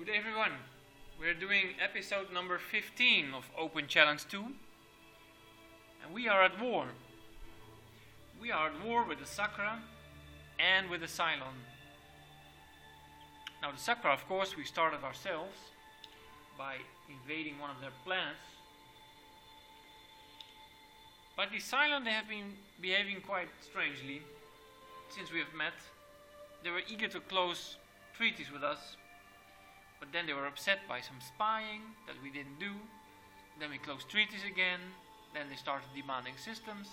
Good day everyone. We're doing episode number 15 of Open Challenge 2. And we are at war. We are at war with the Sakra and with the Cylon. Now the Sakra, of course, we started ourselves by invading one of their planets. But the Cylon, they have been behaving quite strangely since we have met. They were eager to close treaties with us, but then they were upset by some spying that we didn't do. Then we closed treaties again. Then they started demanding systems.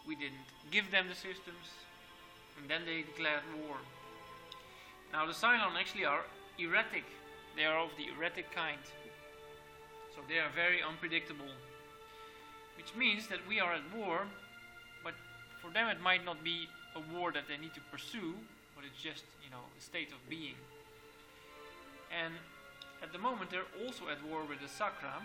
We didn't give them the systems, and then they declared war. Now the Cylon actually are erratic. They are of the erratic kind, so they are very unpredictable, which means that we are at war, but for them it might not be a war that they need to pursue, but it's just, a state of being. And at the moment they're also at war with the Sakra.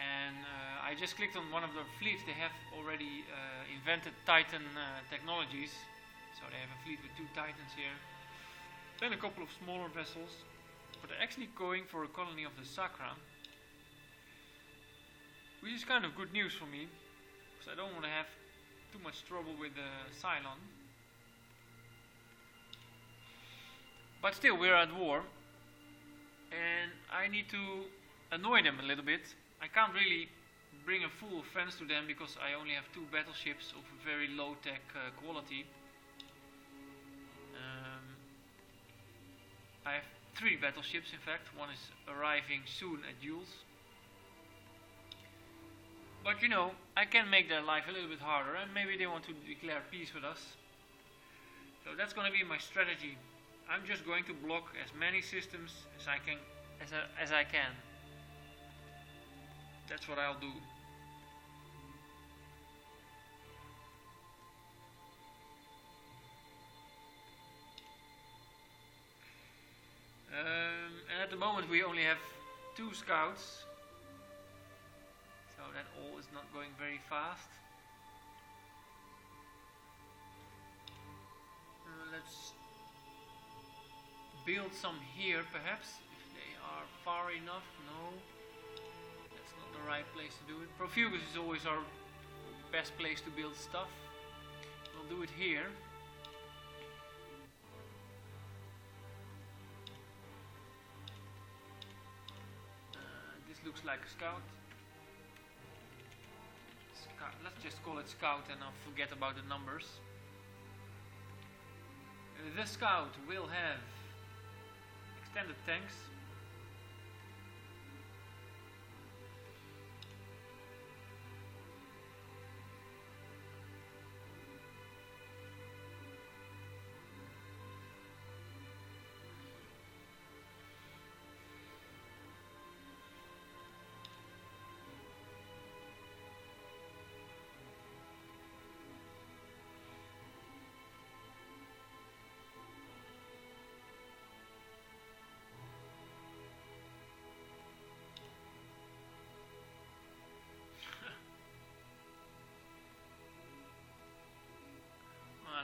And I just clicked on one of the fleets. They have already invented Titan technologies. So they have a fleet with 2 Titans here. Then a couple of smaller vessels. But they're actually going for a colony of the Sakra, which is kind of good news for me, because I don't want to have too much trouble with the Cylon. But still, we're at war, and I need to annoy them a little bit. I can't really bring a full offense to them because I only have 2 battleships of a very low-tech quality. I have 3 battleships, in fact. One is arriving soon at Jules. But I can make their life a little bit harder, and maybe they want to declare peace with us. So that's going to be my strategy. I'm just going to block as many systems as I can. That's what I'll do. And at the moment we only have 2 scouts. So that all is not going very fast. Let's build some here perhaps, if they are far enough. No, that's not the right place to do it. Profugus is always our best place to build stuff. We'll do it here. This looks like a scout. Let's just call it scout and I'll forget about the numbers. The scout will have extended tanks.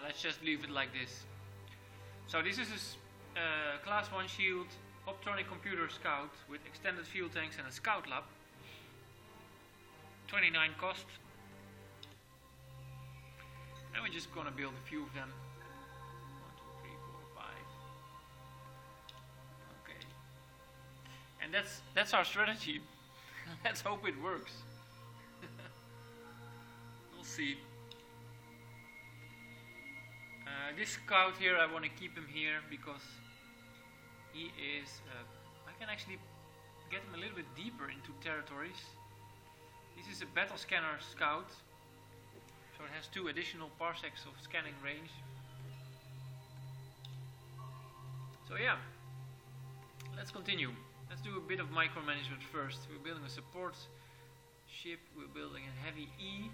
Let's just leave it like this. So this is a class 1 shield optronic computer scout with extended fuel tanks and a scout lab. 29 cost. And we're just gonna build a few of them. 1, 2, 3, 4, 5. Okay. And that's our strategy. Let's hope it works. We'll see. This scout here, I want to keep him here because he is, I can actually get him a little bit deeper into territories. This is a battle scanner scout, so it has 2 additional parsecs of scanning range. So yeah, let's continue. Let's do a bit of micromanagement first. We're building a support ship, we're building a heavy E.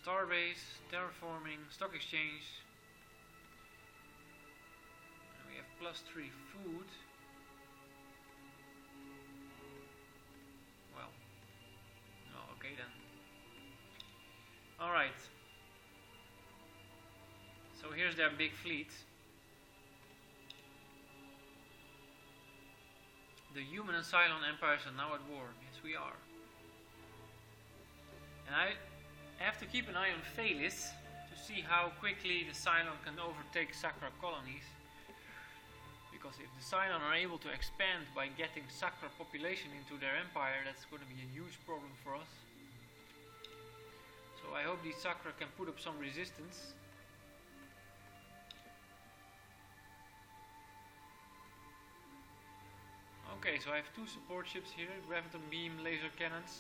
Starbase, terraforming, stock exchange. And we have +3 food. Well, no, okay then. Alright. So here's their big fleet. The human and Cylon empires are now at war. Yes, we are. And I have to keep an eye on Phalis to see how quickly the Cylon can overtake Sakra colonies. Because if the Cylon are able to expand by getting Sakra population into their empire, that's going to be a huge problem for us. So I hope these Sakra can put up some resistance. Okay, so I have 2 support ships here, graviton beam, laser cannons,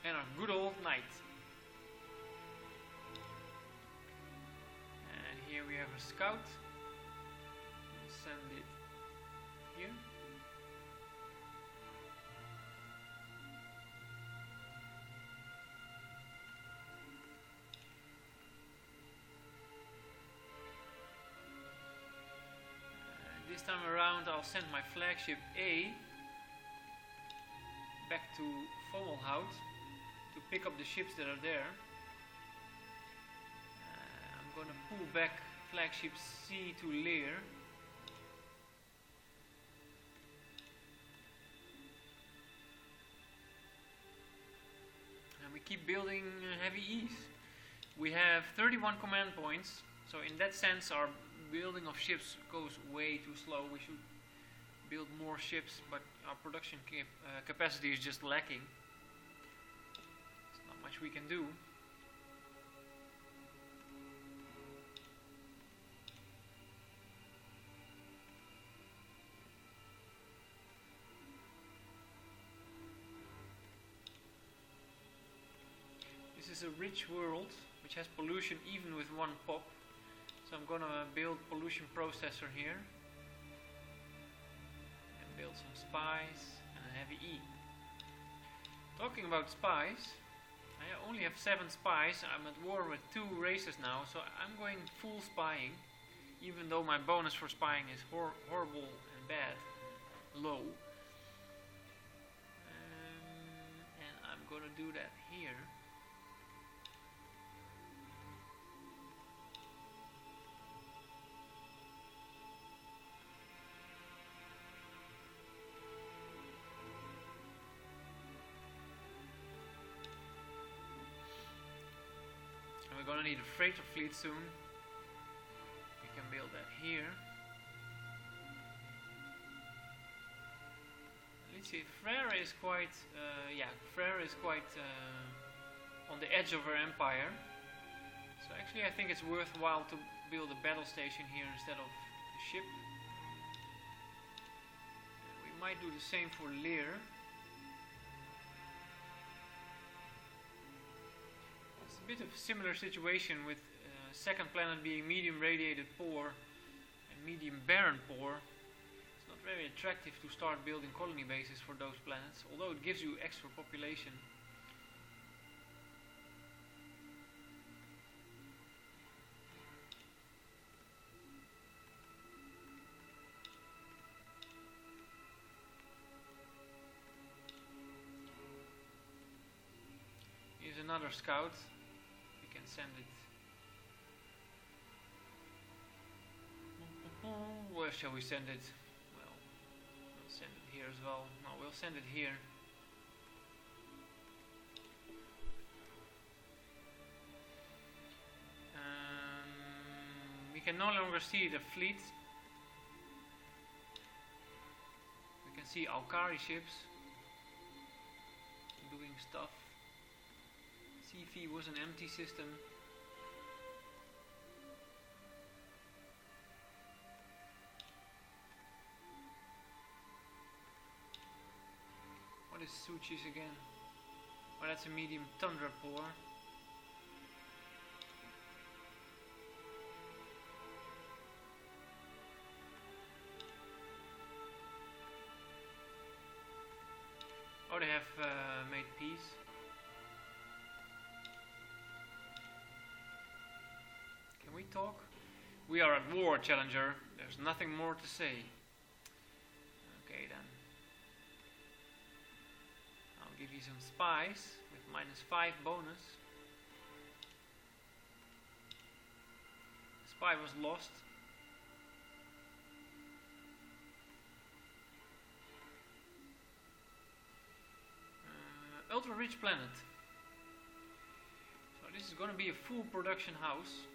and our good old knight. And here we have a scout. We'll send it here. This time around I'll send my flagship A back to Fomalhaut to pick up the ships that are there. I'm going to pull back flagship C to Lear. And we keep building heavy E's. We have 31 command points, so in that sense our building of ships goes way too slow. We should build more ships, but our production capacity is just lacking. There's not much we can do. This is a rich world which has pollution even with 1 pop. So I'm gonna build pollution processor here and build some spies and a heavy E. Talking about spies, I only have 7 spies. I'm at war with 2 races now, so I'm going full spying, even though my bonus for spying is horrible and bad, low. And I'm gonna do that here. We're gonna need a freighter fleet soon. We can build that here. Let's see, Frere is quite, on the edge of her empire. So actually I think it's worthwhile to build a battle station here instead of a ship. We might do the same for Lear. Bit of a similar situation with second planet being medium radiated pore and medium barren pore. It's not very attractive to start building colony bases for those planets, although it gives you extra population. Here's another scout. Send it. Where shall we send it? Well, we'll send it here as well. No, we'll send it here. We can no longer see the fleet. We can see Alkari ships doing stuff. CV was an empty system. What is Suchis again? Oh, that's a medium tundra pore. Oh, they have made peace. talk. We are at war, Challenger. There's nothing more to say. Okay then. I'll give you some spies with -5 bonus. The spy was lost. Ultra rich planet. So this is going to be a full production house.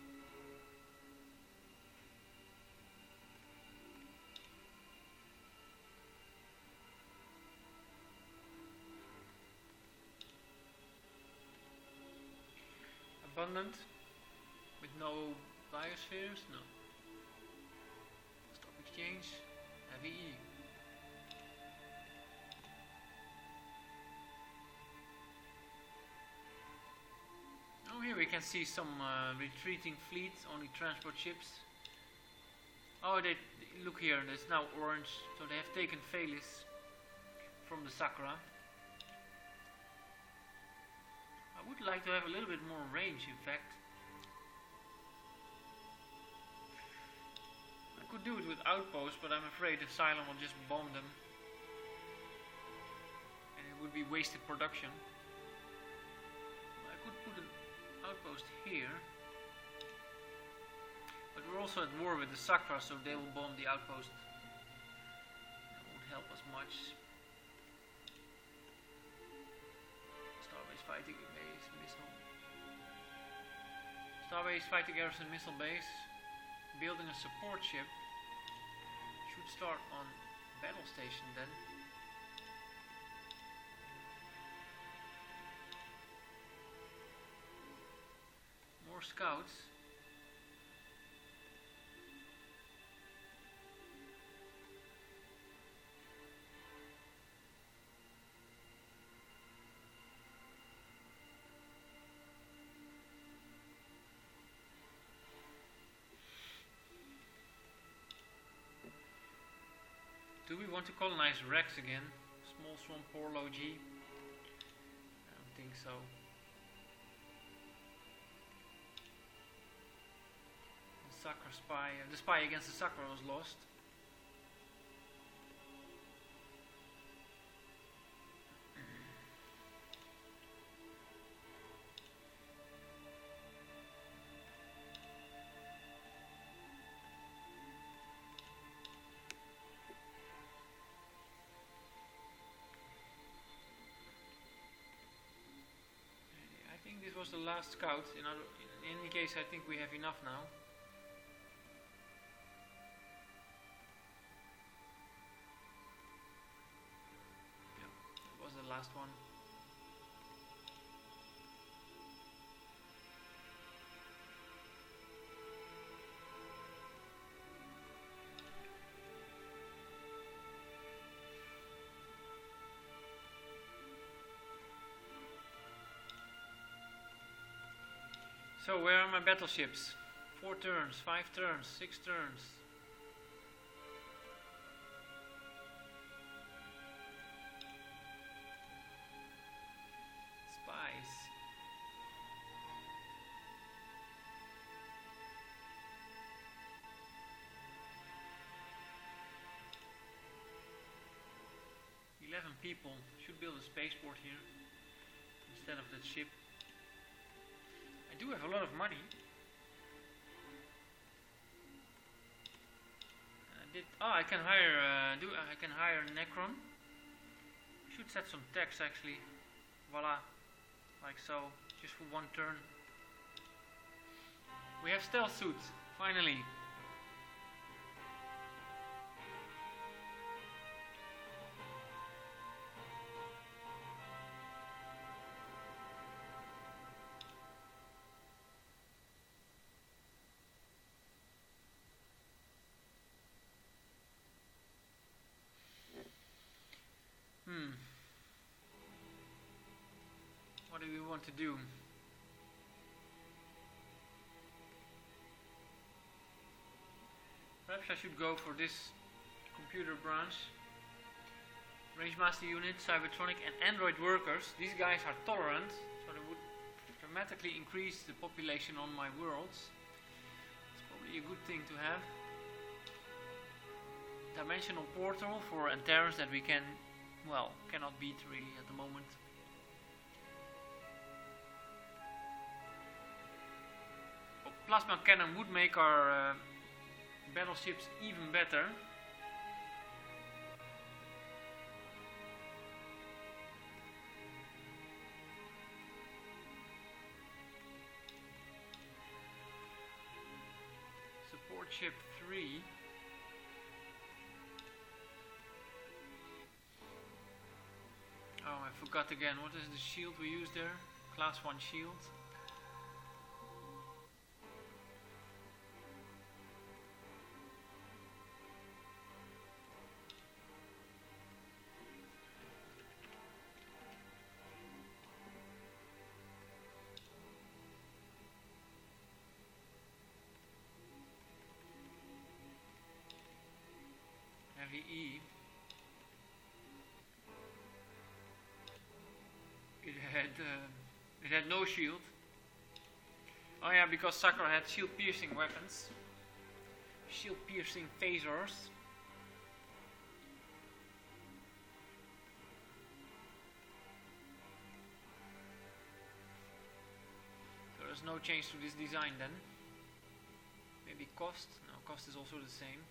Abundant, with no biospheres, no. Stock exchange, heavy E. Oh, here we can see some retreating fleets, only transport ships. Oh, they look here, it's now orange, so they have taken Phalis from the Sakura. I would like to have a little bit more range, in fact. I could do it with outposts, but I'm afraid the Cylon will just bomb them. And it would be wasted production. I could put an outpost here. But we're also at war with the Sakura, so they will bomb the outpost. That won't help us much. Starbase fighting base, missile. Starbase fighting garrison missile base. Building a support ship. Should start on battle station then. More scouts. Do we want to colonize Rex again? Small swamp, poor low G? I don't think so. The Sakura spy, the spy against the Sakura was lost. This was the last scout. In any case, I think we have enough now. Yeah, it was the last one. So where are my battleships? 4 turns, 5 turns, 6 turns. Spies. People should build a spaceport here instead of that ship. I do have a lot of money. I can hire. I can hire Necron. Should set some tax actually. Voila, like so, just for 1 turn. We have stealth suits finally. What do we want to do? Perhaps I should go for this computer branch. Rangemaster unit, Cybertronic and Android workers. These guys are tolerant, so they would dramatically increase the population on my worlds. be a good thing to have. Dimensional portal for Antares that we cannot beat really at the moment. Plasma cannon would make our battleships even better. Support ship 3. Oh, I forgot again. What is the shield we use there? Class 1 shield. Heavy E. It had no shield. Oh yeah, because Sakura had shield piercing weapons. Shield piercing phasers. So there's no change to this design then. Maybe cost? No, cost is also the same.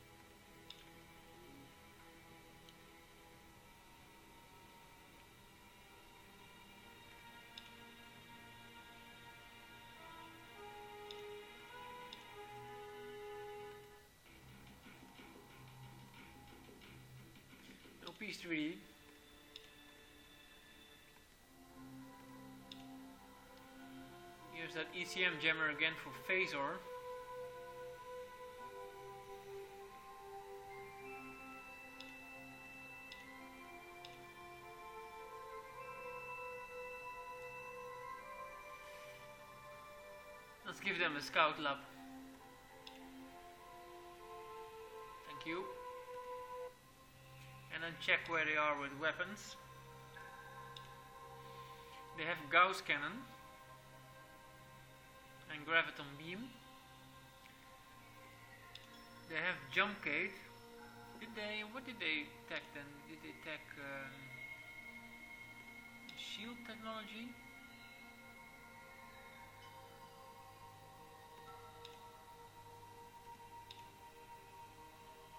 Piece 3D. Here's that ECM jammer again for Phasor. Let's give them a scout lab. Thank you. And then check where they are with weapons. They have Gauss cannon and graviton beam. They have jump gate. What did they attack then? Did they attack shield technology?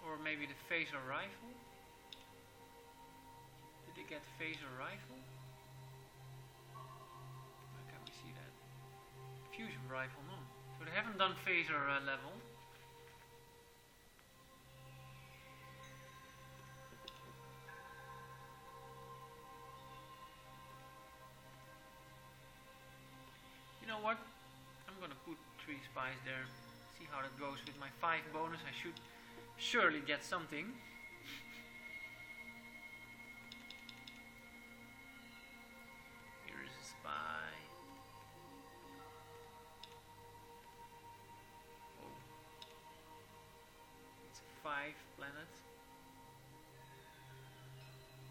Or maybe the phaser rifle? Did they get phaser rifle? Where can we see that? Fusion rifle, no. So they haven't done phaser level. You know what? I'm gonna put 3 spies there. See how that goes with my 5 bonus. I should surely get something. Spy. Oh. It's a 5 planet.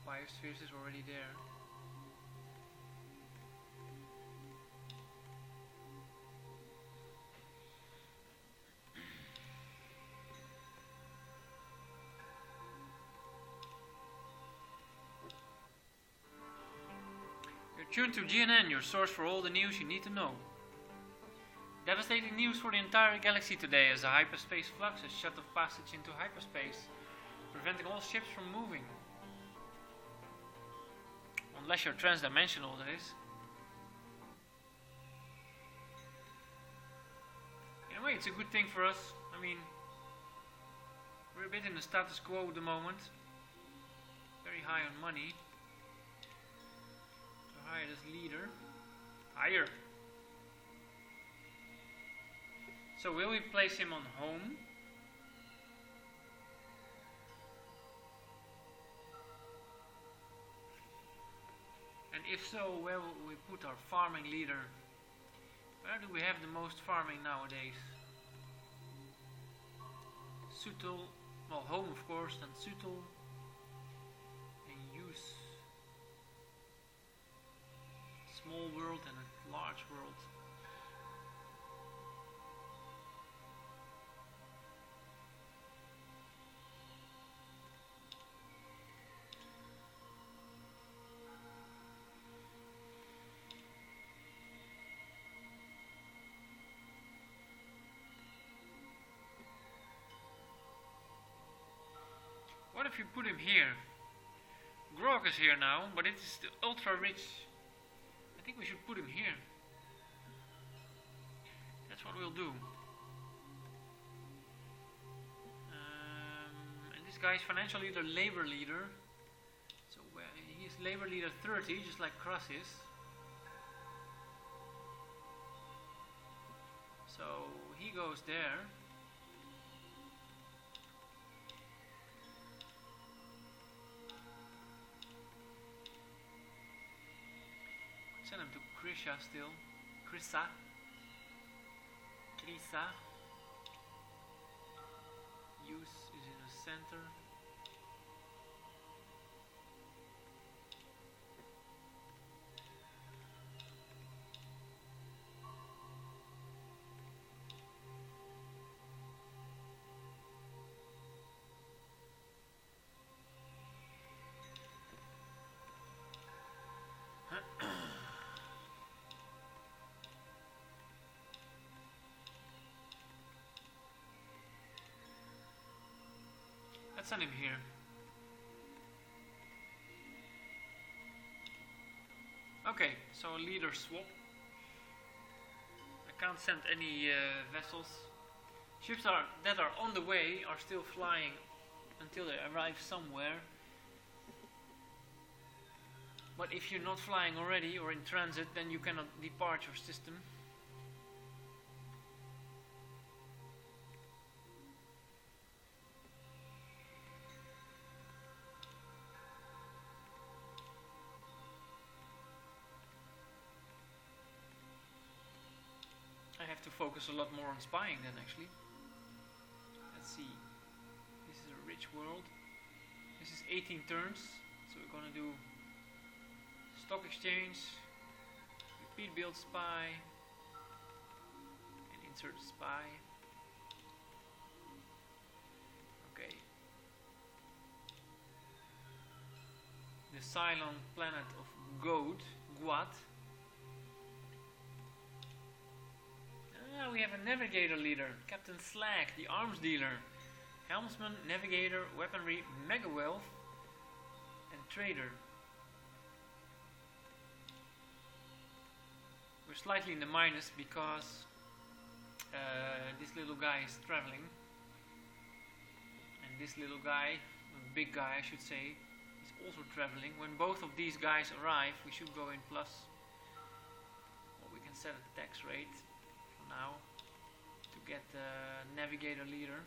Biospheres is already there. Tune to GNN, your source for all the news you need to know. Devastating news for the entire galaxy today as a hyperspace flux has shut off passage into hyperspace, preventing all ships from moving. Unless you're transdimensional, that is. In a way, it's a good thing for us. I mean, we're a bit in the status quo at the moment. Very high on money. Hire this leader. Hire. So will we place him on home? And if so, where will we put our farming leader? Where do we have the most farming nowadays? Sutul, well, home of course, then Sutul. And use. Small world and a large world. if you put him here? Grog is here now, but it is the ultra rich. I think we should put him here. That's what we'll do. And this guy is financial leader, labor leader. So he's labor leader 30, just like Kras is. So he goes there. Send him to Krisha still. Krisa. Use is in the center. Let's send him here. Okay, so a leader swap. I can't send any vessels. Ships that are on the way are still flying until they arrive somewhere. But if you're not flying already or in transit, then you cannot depart your system. I have to focus a lot more on spying then actually. Let's see. This is a rich world. This is 18 turns. So we're gonna do stock exchange, repeat build spy, and insert spy. Okay. The Cylon planet of Guad. We have a navigator leader, Captain Slag, the arms dealer, helmsman, navigator, weaponry, mega wealth, and trader. We're slightly in the minus because this little guy is traveling, and this little guy, big guy I should say, is also traveling. When both of these guys arrive, we should go in plus. Or we can set a tax rate now to get the navigator leader.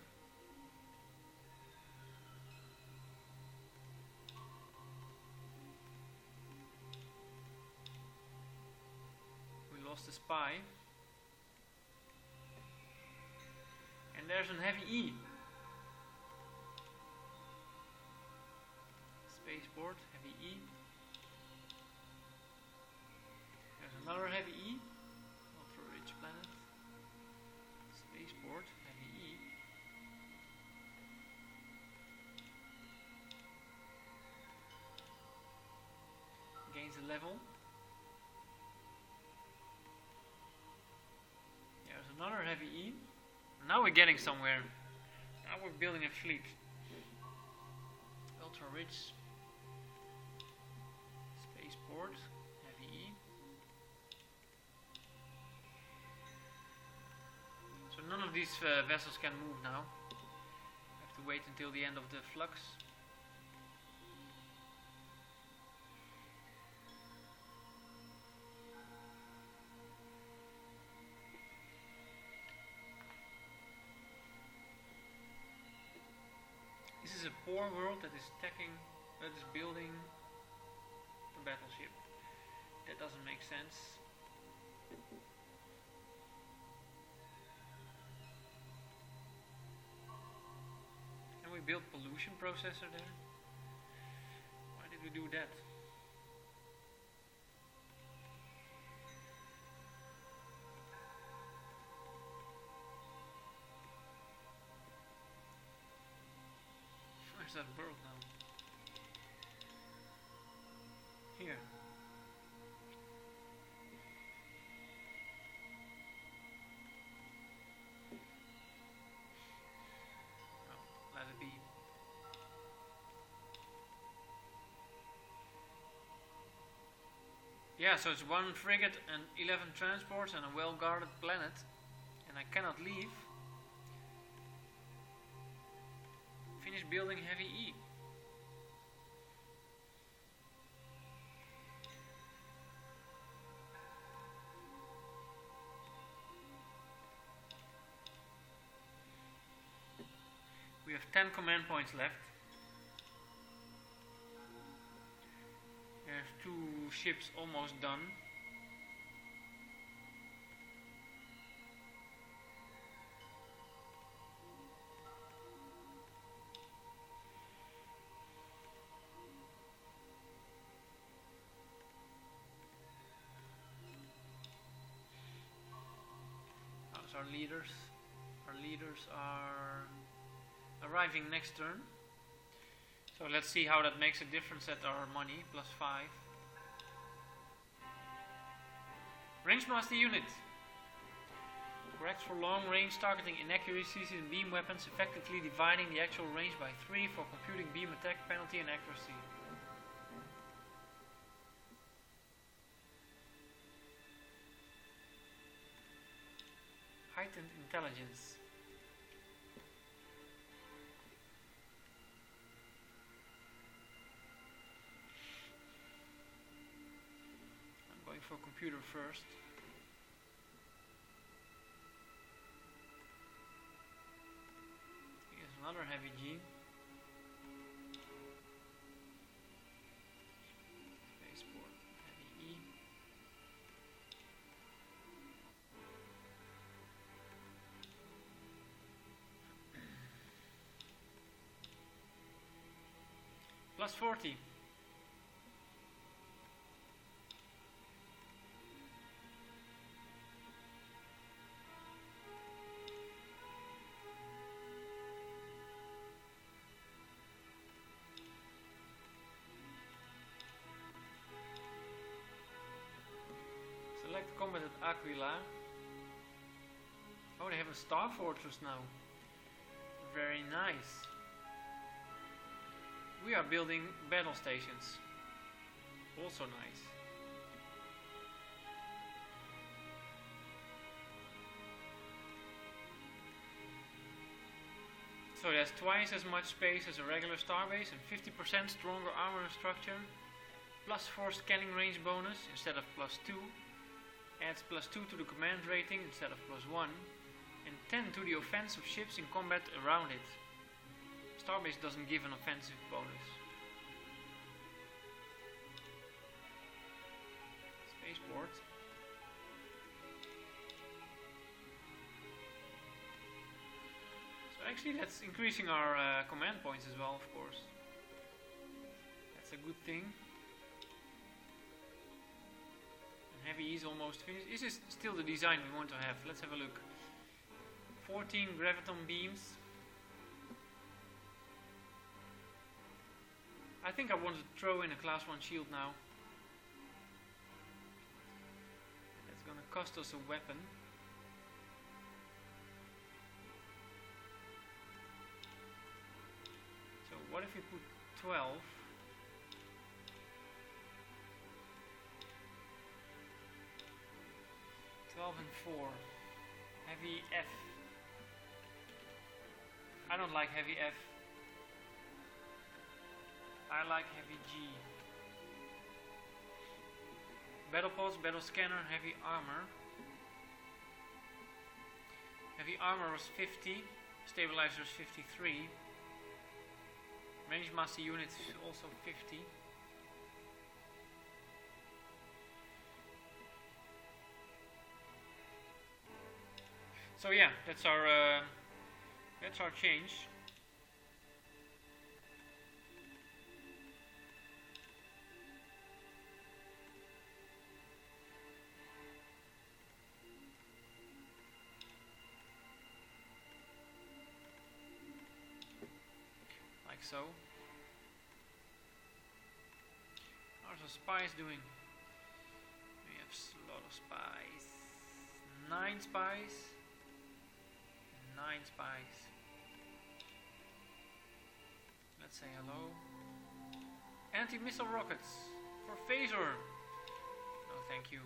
We lost the spy, and there's a heavy E. Spaceport, heavy E. There's another heavy E. Ultra rich planet. Spaceport, heavy E. Gains a level. There's another heavy E. Now we're getting somewhere. Now we're building a fleet. Ultra rich. Spaceport, heavy E. So none of these vessels can move now. I have to wait until the end of the Flux. This is a poor world that is building a battleship. That doesn't make sense. Can we build pollution processor there? Why did we do that? Where's that world now? Here. Oh, let it be. Yeah, so it's 1 frigate and 11 transports and a well-guarded planet. And I cannot leave. Finish building heavy E. We have 10 command points left. There's 2 ships almost done. Those are leaders. Our leaders are arriving next turn. So let's see how that makes a difference at our money, +5. Range Master Unit. Corrects for long range targeting inaccuracies in beam weapons, effectively dividing the actual range by 3 for computing beam attack penalty and accuracy. Heightened intelligence. I'm going for computer first. Here's another heavy G. Spaceport, heavy E. +40. Select combat at Aquila. Oh, they have a star fortress now. Very nice. We are building battle stations. Also nice. So there's twice as much space as a regular starbase and 50% stronger armor structure. +4 scanning range bonus instead of +2. Adds +2 to the command rating instead of +1. And 10 to the offensive ships in combat around it. Starbase doesn't give an offensive bonus. Spaceport. So actually that's increasing our command points as well, of course. That's a good thing. And heavy E is almost finished. This is still the design we want to have. Let's have a look. 14 graviton beams. I think I want to throw in a class 1 shield now. That's gonna cost us a weapon. So what if we put 12? And 4. Heavy F. I don't like heavy F. I like heavy G. Battle pods, battle scanner, heavy armor. Heavy armor was 50, stabilizer is 53. Range master unit is also 50. So yeah, that's our change. Like so. How's the spies doing? We have a lot of spies. 9 spies. 9 spies. Let's say hello. Anti-missile rockets for phaser. Oh, thank you.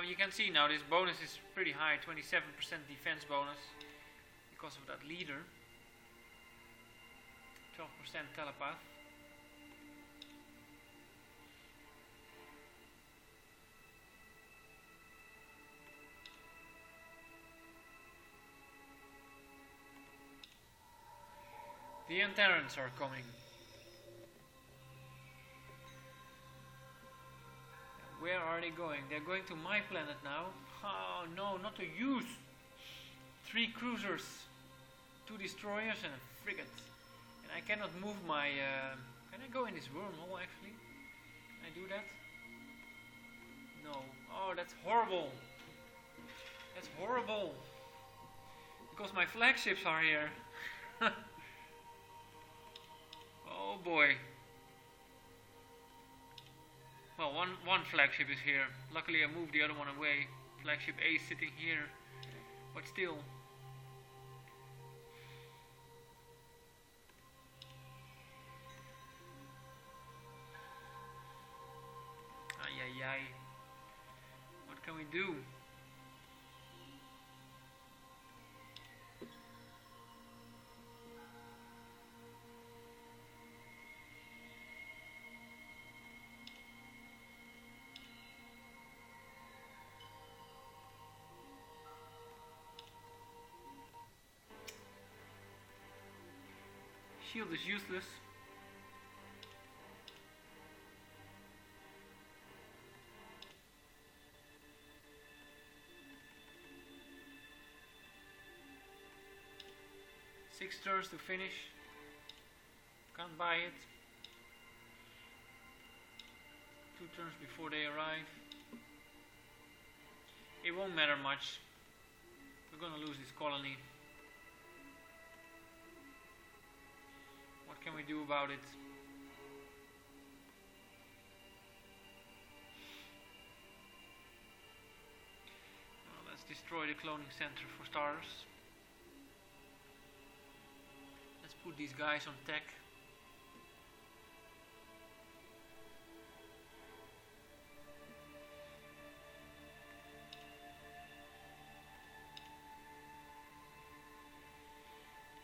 You can see now this bonus is pretty high, 27% defense bonus because of that leader. 12% telepath. The Antarans are coming. Where are they going? They're going to my planet now. Oh no, not to use 3 cruisers, 2 destroyers and a frigate. And I cannot move my... can I go in this wormhole actually? Can I do that? No. Oh, that's horrible. That's horrible. Because my flagships are here. Oh boy. Well, one flagship is here. Luckily I moved the other one away. Flagship A is sitting here. But still. Ay ay ay. What can we do? Shield is useless. Six turns to finish. Can't buy it. 2 turns before they arrive. It won't matter much. We're gonna lose this colony. What can we do about it? Well, let's destroy the cloning center for starters. Let's put these guys on tech.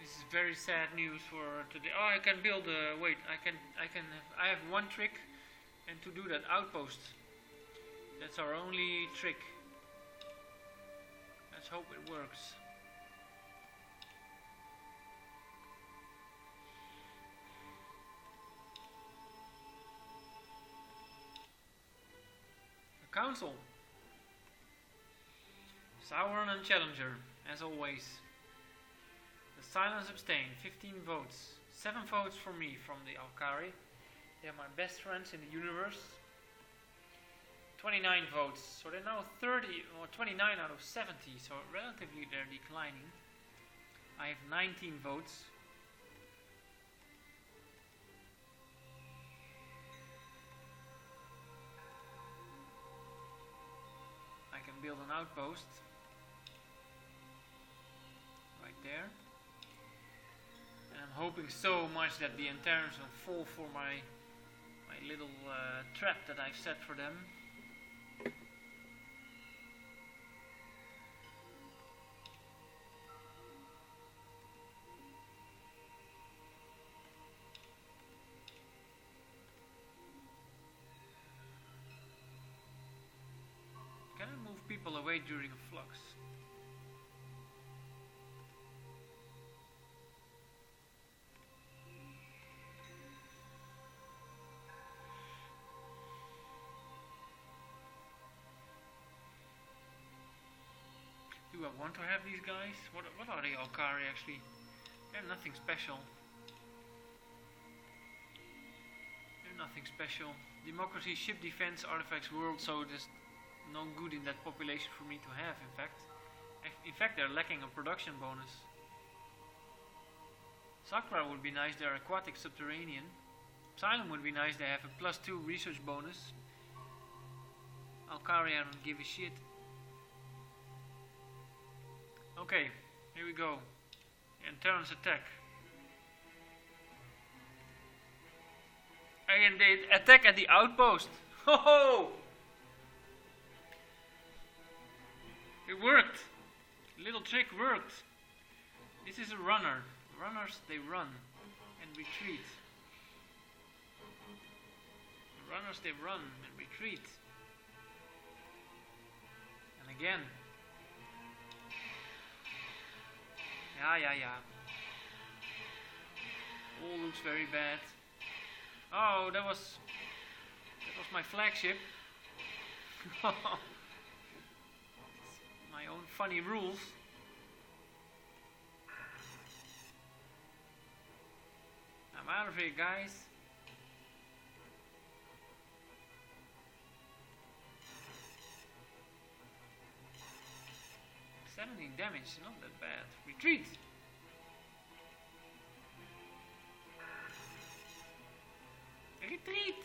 This is very sad news for today. Oh, I can build a... wait, I have one trick, and to do that outpost. That's our only trick. Let's hope it works. A council. Sauron and Challenger, as always. The Silence abstained, 15 votes. 7 votes for me from the Alkari. They're my best friends in the universe. 29 votes, so they're now 30 or 29 out of 70, so relatively they're declining. I have 19 votes. I can build an outpost right there. And I'm hoping so much that the Antarans will fall for my little trap that I've set for them. Can I move people away during a flux? Do I want to have these guys? What are the Alkari actually? They're nothing special. They're nothing special. Democracy, ship defense, artifacts, world, so there's no good in that population for me to have, in fact. In fact, they're lacking a production bonus. Sakra would be nice, they're aquatic subterranean. Xylem would be nice, they have a +2 research bonus. Alkari, I don't give a shit. Okay, here we go. Antarans attack. And they attack at the outpost. Ho ho! It worked. Little trick worked. This is a runner. Runners, they run and retreat. The runners, they run and retreat. And again. Yeah. All looks very bad. Oh, that was my flagship. My own funny rules. I'm out of here, guys. $17 damage, not that bad. Retreat! Retreat!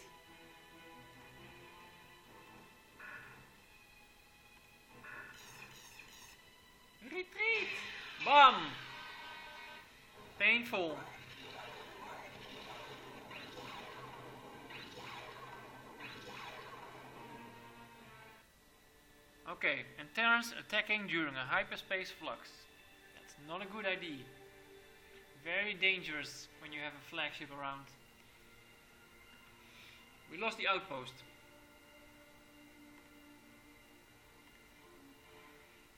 Retreat! Bam! Painful. Okay, and Terrans attacking during a hyperspace flux. That's not a good idea. Very dangerous when you have a flagship around. We lost the outpost.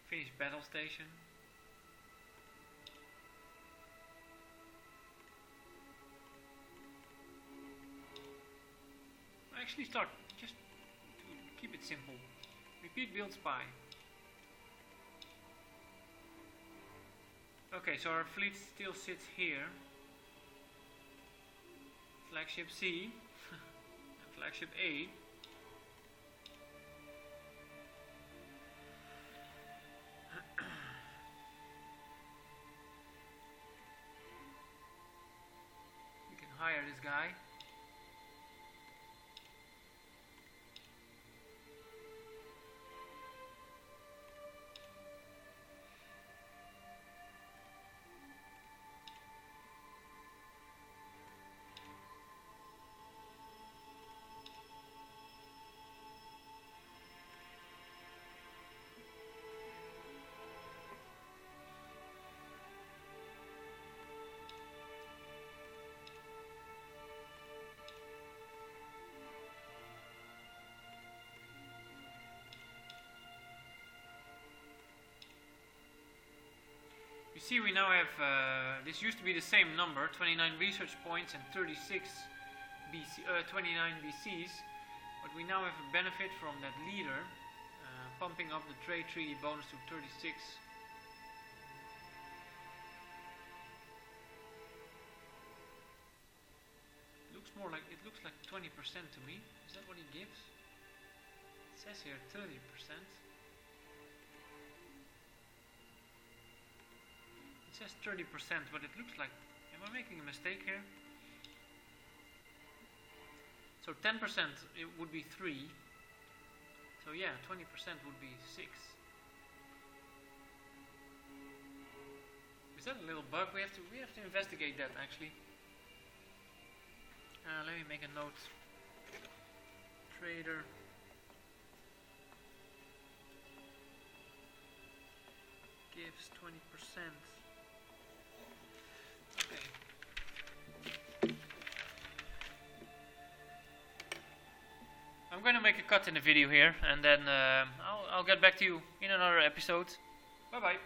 Finish battle station. Actually start just to keep it simple. Repeat build spy. Okay, so our fleet still sits here. Flagship C and flagship A. We can hire this guy. You see, we now have, this used to be the same number, 29 research points and 29 BCs, but we now have a benefit from that leader, pumping up the trade treaty bonus to 36. It looks like 20% to me. Is that what he gives? It says here 30%. It says 30%, but it looks like, am I making a mistake here? So 10% it would be 3. So yeah, 20% would be 6. Is that a little bug? We have to investigate that actually. Let me make a note. Trader. Gives 20%. Okay. I'm going to make a cut in the video here, and then I'll get back to you in another episode. Bye bye.